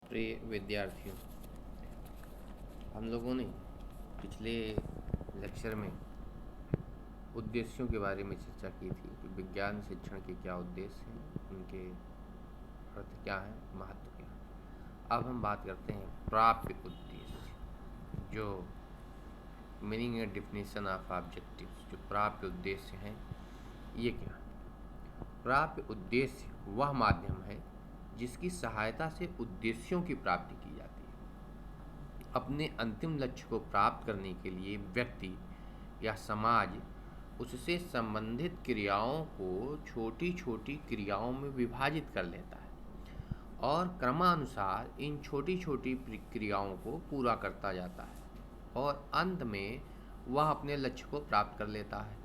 प्रिय विद्यार्थियों, हम लोगों ने पिछले लेक्चर में उद्देश्यों के बारे में चर्चा की थी कि विज्ञान शिक्षण के क्या उद्देश्य हैं, उनके अर्थ क्या हैं, महत्व क्या है। अब हम बात करते हैं प्राप्य उद्देश्य, जो meaning and definition of objectives. जो प्राप्य उद्देश्य हैं, ये क्या है? प्राप्य उद्देश्य वह माध्यम है जिसकी सहायता से उद्देश्यों की प्राप्ति की जाती है। अपने अंतिम लक्ष्य को प्राप्त करने के लिए व्यक्ति या समाज उससे संबंधित क्रियाओं को छोटी छोटी क्रियाओं में विभाजित कर लेता है और क्रमानुसार इन छोटी छोटी क्रियाओं को पूरा करता जाता है और अंत में वह अपने लक्ष्य को प्राप्त कर लेता है।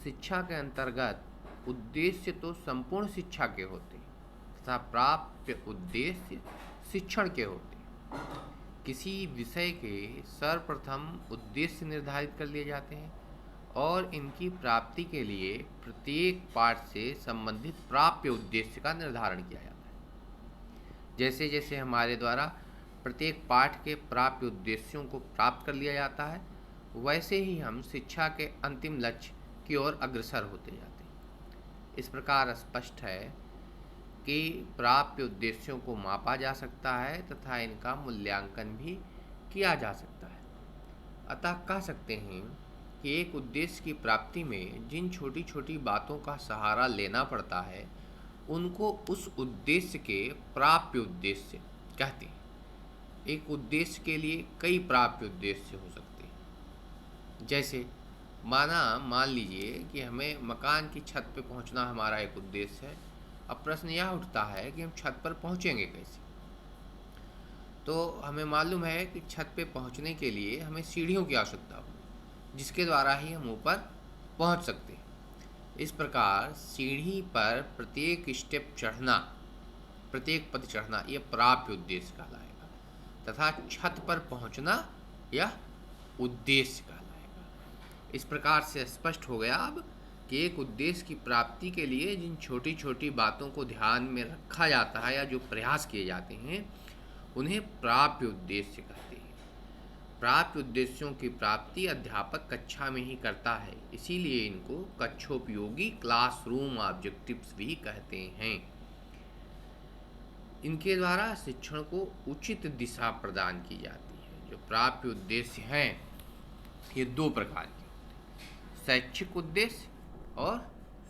शिक्षा के अंतर्गत उद्देश्य तो संपूर्ण शिक्षा के होते हैं तथा प्राप्य उद्देश्य शिक्षण के होते हैं। किसी विषय के सर्वप्रथम उद्देश्य निर्धारित कर लिए जाते हैं और इनकी प्राप्ति के लिए प्रत्येक पाठ से संबंधित प्राप्य उद्देश्य का निर्धारण किया जाता है। जैसे जैसे हमारे द्वारा प्रत्येक पाठ के प्राप्य उद्देश्यों को प्राप्त कर लिया जाता है, वैसे ही हम शिक्षा के अंतिम लक्ष्य की ओर अग्रसर होते जाते हैं। इस प्रकार स्पष्ट है कि प्राप्य उद्देश्यों को मापा जा सकता है तथा इनका मूल्यांकन भी किया जा सकता है। अतः कह सकते हैं कि एक उद्देश्य की प्राप्ति में जिन छोटी छोटी बातों का सहारा लेना पड़ता है, उनको उस उद्देश्य के प्राप्य उद्देश्य कहते हैं। एक उद्देश्य के लिए कई प्राप्य उद्देश्य हो सकते हैं। जैसे मान लीजिए कि हमें मकान की छत पर पहुंचना हमारा एक उद्देश्य है। अब प्रश्न यह उठता है कि हम छत पर पहुंचेंगे कैसे? तो हमें मालूम है कि छत पे पहुंचने के लिए हमें सीढ़ियों की आवश्यकता होगी, जिसके द्वारा ही हम ऊपर पहुंच सकते हैं। इस प्रकार सीढ़ी पर प्रत्येक स्टेप चढ़ना, प्रत्येक पद चढ़ना, यह प्राप्य उद्देश्य कहलाएगा तथा छत पर पहुंचना यह उद्देश्य कहलाएगा। इस प्रकार से स्पष्ट हो गया अब कि एक उद्देश्य की प्राप्ति के लिए जिन छोटी छोटी बातों को ध्यान में रखा जाता है या जो प्रयास किए जाते हैं, उन्हें प्राप्य उद्देश्य कहते हैं। प्राप्य उद्देश्यों की प्राप्ति अध्यापक कक्षा में ही करता है, इसीलिए इनको कक्षोपयोगी क्लासरूम ऑब्जेक्टिव्स भी कहते हैं। इनके द्वारा शिक्षण को उचित दिशा प्रदान की जाती है। जो प्राप्य उद्देश्य हैं, ये दो प्रकार के होते हैं: शैक्षिक उद्देश्य और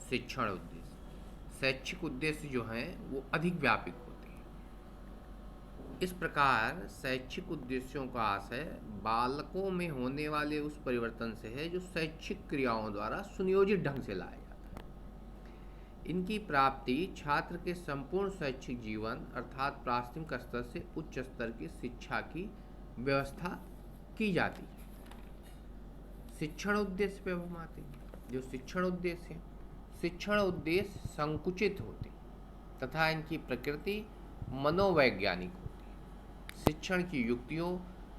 शिक्षण उद्देश्य। शैक्षिक उद्देश्य जो हैं वो अधिक व्यापक होते हैं। इस प्रकार शैक्षिक उद्देश्यों का आशय बालकों में होने वाले उस परिवर्तन से है जो शैक्षिक क्रियाओं द्वारा सुनियोजित ढंग से लाया जाता है। इनकी प्राप्ति छात्र के संपूर्ण शैक्षिक जीवन अर्थात प्राथमिक स्तर से उच्च स्तर की शिक्षा की व्यवस्था की जाती है। शिक्षण उद्देश्य पे हम आते हैं। जो शिक्षण उद्देश्य है, शिक्षण उद्देश्य संकुचित होते तथा इनकी प्रकृति मनोवैज्ञानिक होती है। शिक्षण की युक्तियों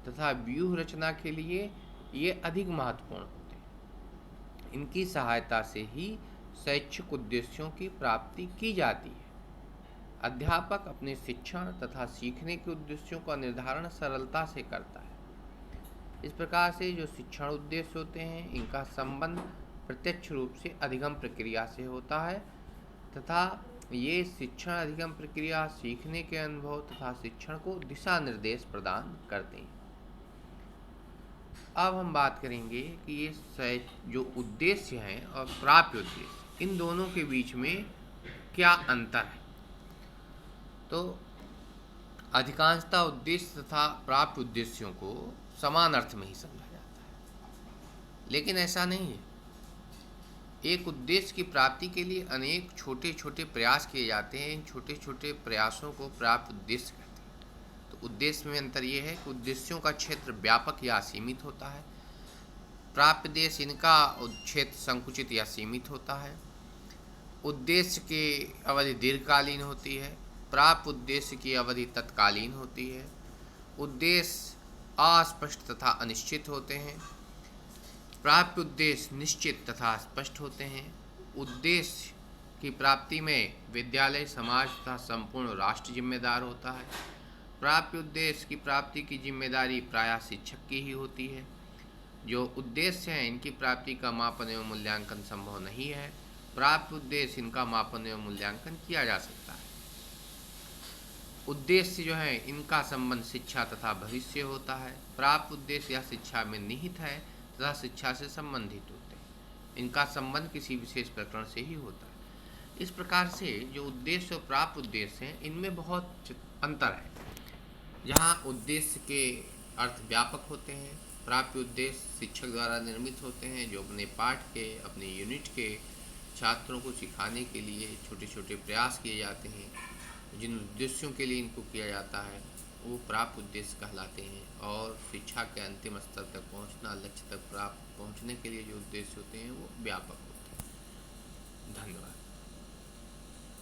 तथा व्यूह रचना के लिए ये अधिक महत्वपूर्ण होते हैं। इनकी सहायता से ही शैक्षिक उद्देश्यों की प्राप्ति की जाती है। अध्यापक अपने शिक्षण तथा सीखने के उद्देश्यों का निर्धारण सरलता से करता है। इस प्रकार से जो शिक्षण उद्देश्य होते हैं, इनका संबंध प्रत्यक्ष रूप से अधिगम प्रक्रिया से होता है तथा ये शिक्षण अधिगम प्रक्रिया सीखने के अनुभव तथा शिक्षण को दिशा निर्देश प्रदान करते हैं। अब हम बात करेंगे कि ये जो उद्देश्य हैं और प्राप्य उद्देश्य, इन दोनों के बीच में क्या अंतर है। तो अधिकांशतः उद्देश्य तथा प्राप्य उद्देश्यों को समान अर्थ में ही समझा जाता है, लेकिन ऐसा नहीं है। एक उद्देश्य की प्राप्ति के लिए अनेक छोटे छोटे प्रयास किए जाते हैं। इन छोटे छोटे प्रयासों को प्राप्त उद्देश्य कहते हैं। तो उद्देश्य में अंतर ये है कि उद्देश्यों का क्षेत्र व्यापक या सीमित होता है, प्राप्य उद्देश्य इनका क्षेत्र संकुचित या सीमित होता है। उद्देश्य की अवधि दीर्घकालीन होती है, प्राप्त उद्देश्य की अवधि तत्कालीन होती है। उद्देश्य अस्पष्ट तथा अनिश्चित होते हैं, प्राप्य उद्देश्य निश्चित तथा स्पष्ट होते हैं। उद्देश्य की प्राप्ति में विद्यालय, समाज तथा संपूर्ण राष्ट्र जिम्मेदार होता है। प्राप्य उद्देश्य की प्राप्ति की जिम्मेदारी प्रायः शिक्षक की ही होती है। जो उद्देश्य हैं इनकी प्राप्ति का मापन एवं मूल्यांकन संभव नहीं है। प्राप्य उद्देश्य इनका मापन एवं मूल्यांकन किया जा सकता है। उद्देश्य जो है इनका संबंध शिक्षा तथा भविष्य होता है। प्राप्त उद्देश्य या शिक्षा में निहित है तथा शिक्षा से संबंधित होते हैं। इनका संबंध किसी विशेष प्रकरण से ही होता है। इस प्रकार से जो उद्देश्य और प्राप्त उद्देश्य हैं इनमें बहुत अंतर है। जहाँ उद्देश्य के अर्थ व्यापक होते हैं, प्राप्त उद्देश्य शिक्षक द्वारा निर्मित होते हैं, जो अपने पाठ के, अपने यूनिट के छात्रों को सिखाने के लिए छोटे छोटे प्रयास किए जाते हैं। जिन उद्देश्यों के लिए इनको किया जाता है वो प्राप्त उद्देश्य कहलाते हैं। और शिक्षा के अंतिम स्तर तक पहुंचना, लक्ष्य तक प्राप्त पहुंचने के लिए जो उद्देश्य होते हैं वो व्यापक होते हैं। धन्यवाद।